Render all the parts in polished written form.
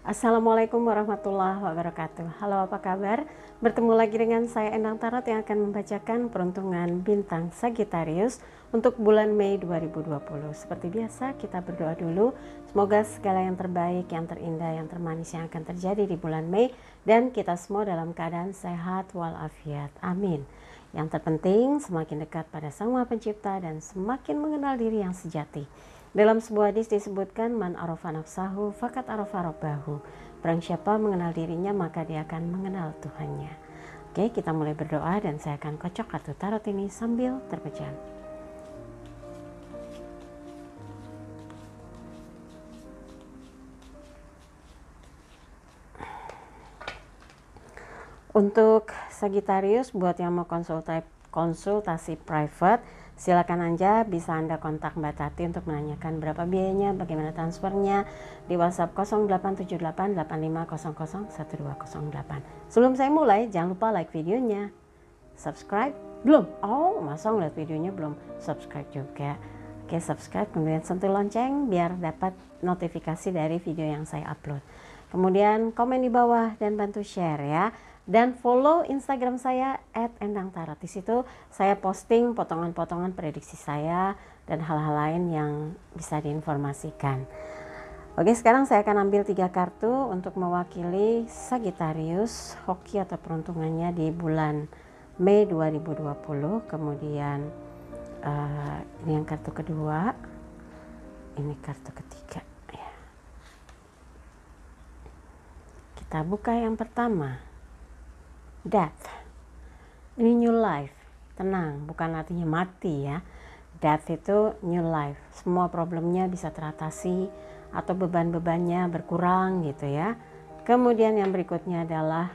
Assalamualaikum warahmatullahi wabarakatuh. Halo, apa kabar? Bertemu lagi dengan saya Endang Tarot yang akan membacakan peruntungan bintang Sagittarius untuk bulan Mei 2020. Seperti biasa, kita berdoa dulu. Semoga segala yang terbaik, yang terindah, yang termanis yang akan terjadi di bulan Mei dan kita semua dalam keadaan sehat walafiat. Amin. Yang terpenting semakin dekat pada Sang Maha Pencipta dan semakin mengenal diri yang sejati. Dalam sebuah hadis disebutkan man arafa nafsahu fakat arafa rabbahu. Barang siapa mengenal dirinya maka dia akan mengenal Tuhannya. Oke, kita mulai berdoa dan saya akan kocok kartu tarot ini sambil terpejam. Untuk Sagittarius, buat yang mau konsultasi private, silakan aja bisa Anda kontak Mbak Tati untuk menanyakan berapa biayanya, bagaimana transfernya di WhatsApp 087885001208. Sebelum saya mulai, jangan lupa like videonya, subscribe belum? Oh, masa ngeliat videonya belum subscribe juga? Oke, subscribe kemudian sentuh lonceng biar dapat notifikasi dari video yang saya upload. Kemudian komen di bawah dan bantu share ya. Dan follow Instagram saya @endangtarot. Di situ saya posting potongan-potongan prediksi saya dan hal-hal lain yang bisa diinformasikan. Oke, sekarang saya akan ambil 3 kartu untuk mewakili Sagittarius, hoki atau peruntungannya di bulan Mei 2020. Kemudian ini yang kartu kedua, ini kartu ketiga ya. Kita buka yang pertama. Death, ini new life, tenang, bukan artinya mati ya. Death itu new life, semua problemnya bisa teratasi atau beban-bebannya berkurang gitu ya. Kemudian yang berikutnya adalah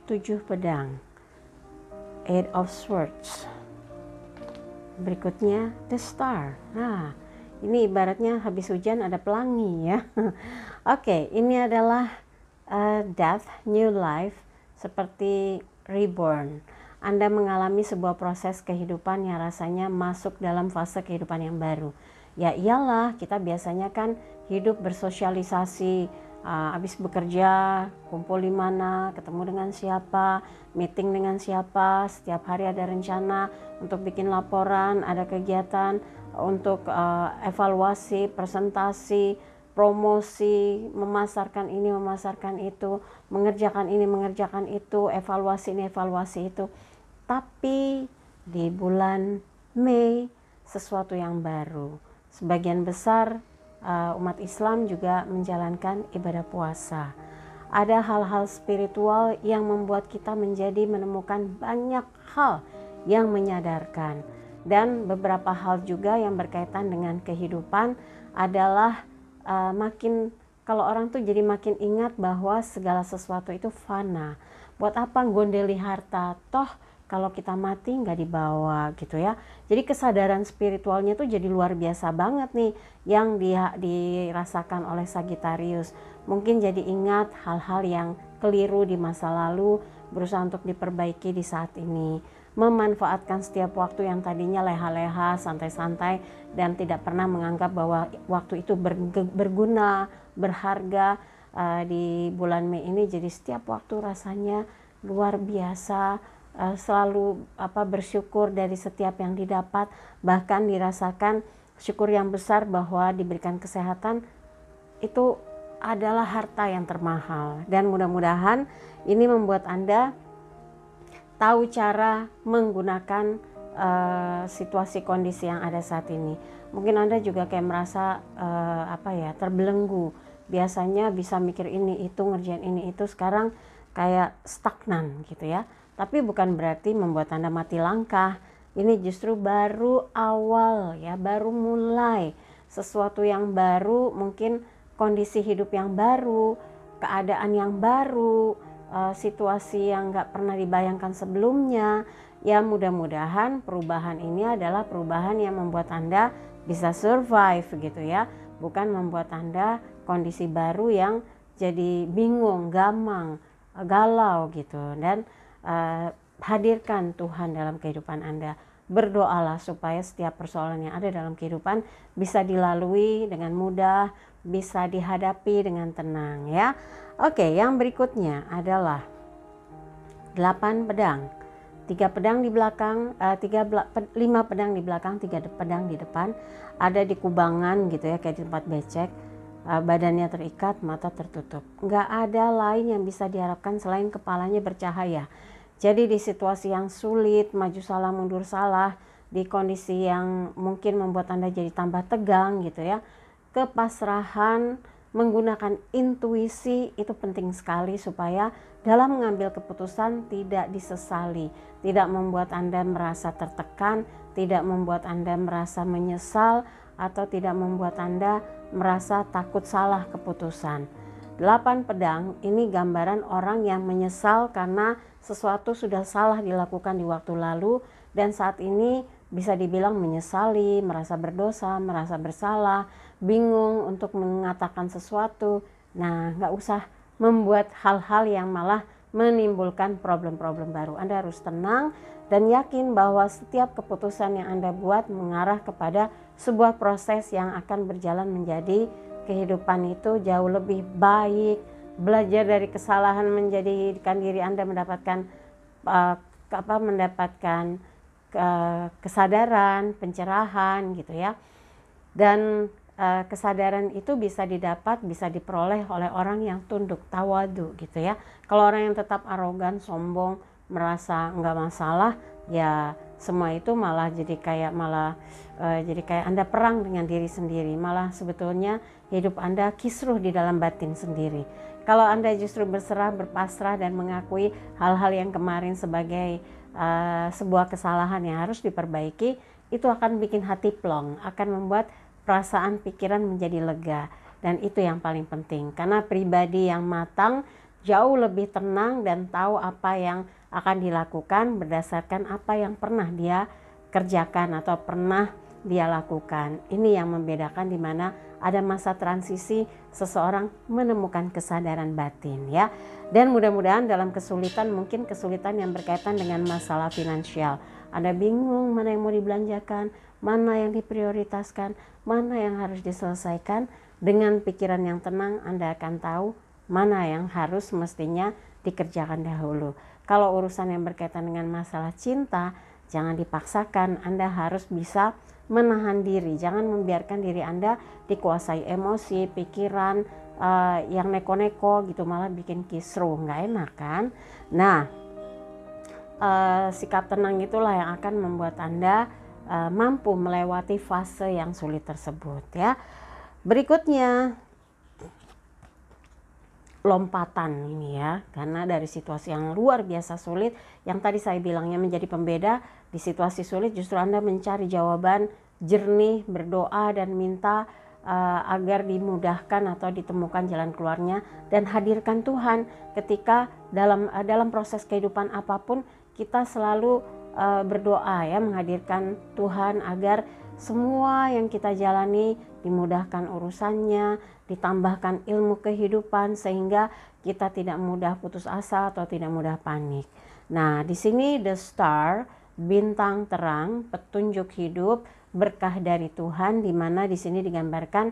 7 pedang, 8 of swords. Berikutnya the star. Nah, ini ibaratnya habis hujan ada pelangi ya. Oke, ini adalah death, new life, seperti reborn. Anda mengalami sebuah proses kehidupan yang rasanya masuk dalam fase kehidupan yang baru. Ya iyalah, kita biasanya kan hidup bersosialisasi, habis bekerja, kumpul di mana, ketemu dengan siapa, meeting dengan siapa, setiap hari ada rencana untuk bikin laporan, ada kegiatan untuk evaluasi, presentasi, promosi, memasarkan ini, memasarkan itu, mengerjakan ini, mengerjakan itu, evaluasi ini, evaluasi itu. Tapi di bulan Mei sesuatu yang baru. Sebagian besar umat Islam juga menjalankan ibadah puasa. Ada hal-hal spiritual yang membuat kita menjadi menemukan banyak hal yang menyadarkan. Dan beberapa hal juga yang berkaitan dengan kehidupan adalah makin kalau orang tuh jadi makin ingat bahwa segala sesuatu itu fana. Buat apa gondeli harta? Toh kalau kita mati nggak dibawa gitu ya. Jadi kesadaran spiritualnya tuh jadi luar biasa banget nih yang dirasakan oleh Sagittarius. Mungkin jadi ingat hal-hal yang keliru di masa lalu, berusaha untuk diperbaiki di saat ini. Memanfaatkan setiap waktu yang tadinya leha-leha, santai-santai dan tidak pernah menganggap bahwa waktu itu berguna, berharga. Di bulan Mei ini jadi setiap waktu rasanya luar biasa, selalu bersyukur dari setiap yang didapat, bahkan dirasakan syukur yang besar bahwa diberikan kesehatan itu adalah harta yang termahal. Dan mudah-mudahan ini membuat Anda tahu cara menggunakan situasi kondisi yang ada saat ini. Mungkin Anda juga kayak merasa terbelenggu. Biasanya bisa mikir ini itu, ngerjain ini itu, sekarang kayak stagnan gitu ya. Tapi bukan berarti membuat Anda mati langkah. Ini justru baru awal ya, baru mulai sesuatu yang baru, mungkin kondisi hidup yang baru, keadaan yang baru, situasi yang nggak pernah dibayangkan sebelumnya. Ya mudah-mudahan perubahan ini adalah perubahan yang membuat Anda bisa survive gitu ya, bukan membuat Anda kondisi baru yang jadi bingung, gamang, galau gitu. Dan hadirkan Tuhan dalam kehidupan Anda, berdoalah supaya setiap persoalan yang ada dalam kehidupan bisa dilalui dengan mudah, bisa dihadapi dengan tenang ya. Oke, yang berikutnya adalah 8 pedang. 3 pedang di belakang, 5 pedang di belakang, 3 pedang di depan, ada di kubangan gitu ya, kayak di tempat becek. Badannya terikat, mata tertutup. Nggak ada lain yang bisa diharapkan selain kepalanya bercahaya. Jadi di situasi yang sulit, maju salah mundur salah, di kondisi yang mungkin membuat Anda jadi tambah tegang gitu ya, kepasrahan, menggunakan intuisi itu penting sekali supaya dalam mengambil keputusan tidak disesali, tidak membuat Anda merasa tertekan, tidak membuat Anda merasa menyesal, atau tidak membuat Anda merasa takut salah keputusan. 8 pedang ini gambaran orang yang menyesal karena sesuatu sudah salah dilakukan di waktu lalu dan saat ini bisa dibilang menyesali, merasa berdosa, merasa bersalah, bingung untuk mengatakan sesuatu. Nah, nggak usah membuat hal-hal yang malah menimbulkan problem-problem baru. Anda harus tenang dan yakin bahwa setiap keputusan yang Anda buat mengarah kepada sebuah proses yang akan berjalan menjadi kehidupan itu jauh lebih baik. Belajar dari kesalahan menjadikan diri Anda mendapatkan kesadaran, pencerahan gitu ya. Dan kesadaran itu bisa didapat, bisa diperoleh oleh orang yang tunduk, tawadu gitu ya. Kalau orang yang tetap arogan, sombong, merasa nggak masalah, ya semua itu malah jadi kayak Anda perang dengan diri sendiri. Malah sebetulnya hidup Anda kisruh di dalam batin sendiri. Kalau Anda justru berserah, berpasrah dan mengakui hal-hal yang kemarin sebagai sebuah kesalahan yang harus diperbaiki, itu akan bikin hati plong, akan membuat perasaan pikiran menjadi lega. Dan itu yang paling penting, karena pribadi yang matang jauh lebih tenang dan tahu apa yang akan dilakukan berdasarkan apa yang pernah dia kerjakan atau pernah dia lakukan. Ini yang membedakan di mana ada masa transisi seseorang menemukan kesadaran batin ya. Dan mudah-mudahan dalam kesulitan, mungkin kesulitan yang berkaitan dengan masalah finansial, Anda bingung mana yang mau dibelanjakan, mana yang diprioritaskan, mana yang harus diselesaikan. Dengan pikiran yang tenang Anda akan tahu mana yang harus mestinya dikerjakan dahulu. Kalau urusan yang berkaitan dengan masalah cinta, jangan dipaksakan, Anda harus bisa menahan diri. Jangan membiarkan diri Anda dikuasai emosi, pikiran yang neko-neko gitu, malah bikin kisruh, nggak enak kan. Nah, sikap tenang itulah yang akan membuat Anda mampu melewati fase yang sulit tersebut ya. Berikutnya lompatan ini ya, karena dari situasi yang luar biasa sulit yang tadi saya bilangnya menjadi pembeda, di situasi sulit justru Anda mencari jawaban jernih, berdoa dan minta agar dimudahkan atau ditemukan jalan keluarnya, dan hadirkan Tuhan ketika dalam proses kehidupan apapun kita selalu berdoa ya, menghadirkan Tuhan agar semua yang kita jalani dimudahkan urusannya, ditambahkan ilmu kehidupan sehingga kita tidak mudah putus asa atau tidak mudah panik. Nah, di sini the star, bintang terang, petunjuk hidup, berkah dari Tuhan, di mana di sini digambarkan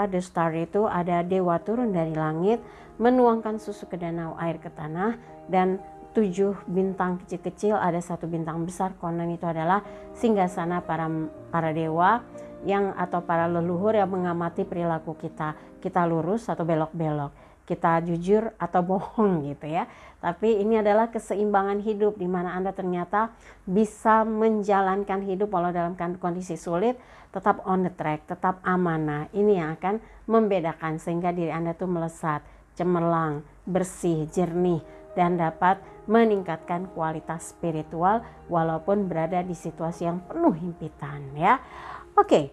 the star itu ada dewa turun dari langit, menuangkan susu ke danau, air ke tanah, dan 7 bintang kecil-kecil, ada 1 bintang besar, konon itu adalah singgasana para dewa yang atau para leluhur yang mengamati perilaku kita lurus atau belok-belok, kita jujur atau bohong gitu ya. Tapi ini adalah keseimbangan hidup di mana Anda ternyata bisa menjalankan hidup walau dalam kondisi sulit, tetap on the track, tetap amanah. Ini yang akan membedakan sehingga diri Anda tuh melesat, cemerlang, bersih, jernih, dan dapat meningkatkan kualitas spiritual walaupun berada di situasi yang penuh himpitan ya. Oke.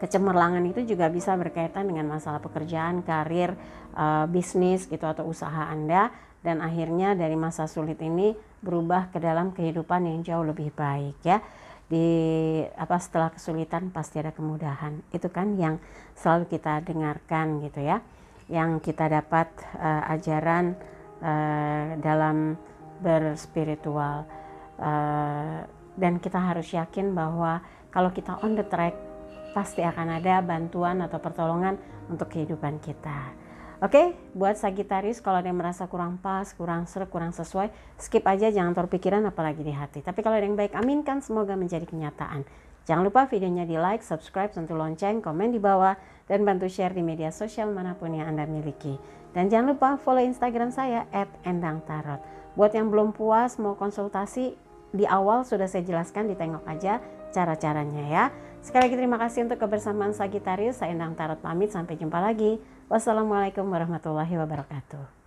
Kecemerlangan itu juga bisa berkaitan dengan masalah pekerjaan, karir, bisnis gitu atau usaha Anda, dan akhirnya dari masa sulit ini berubah ke dalam kehidupan yang jauh lebih baik ya. Setelah kesulitan pasti ada kemudahan. Itu kan yang selalu kita dengarkan gitu ya. Yang kita dapat ajaran dalam berspiritual. Dan kita harus yakin bahwa kalau kita on the track, pasti akan ada bantuan atau pertolongan untuk kehidupan kita. Oke, buat Sagittarius, kalau ada yang merasa kurang pas, kurang sreg, kurang sesuai, skip aja, jangan terpikiran apalagi di hati. Tapi kalau ada yang baik, aminkan, semoga menjadi kenyataan. Jangan lupa videonya di like, subscribe, sentuh lonceng, komen di bawah, dan bantu share di media sosial manapun yang Anda miliki. Dan jangan lupa follow Instagram saya @endangtarot. Buat yang belum puas mau konsultasi, di awal sudah saya jelaskan, ditengok aja cara-caranya ya. Sekali lagi terima kasih untuk kebersamaan Sagittarius. Saya Endang Tarot pamit, sampai jumpa lagi. Wassalamualaikum warahmatullahi wabarakatuh.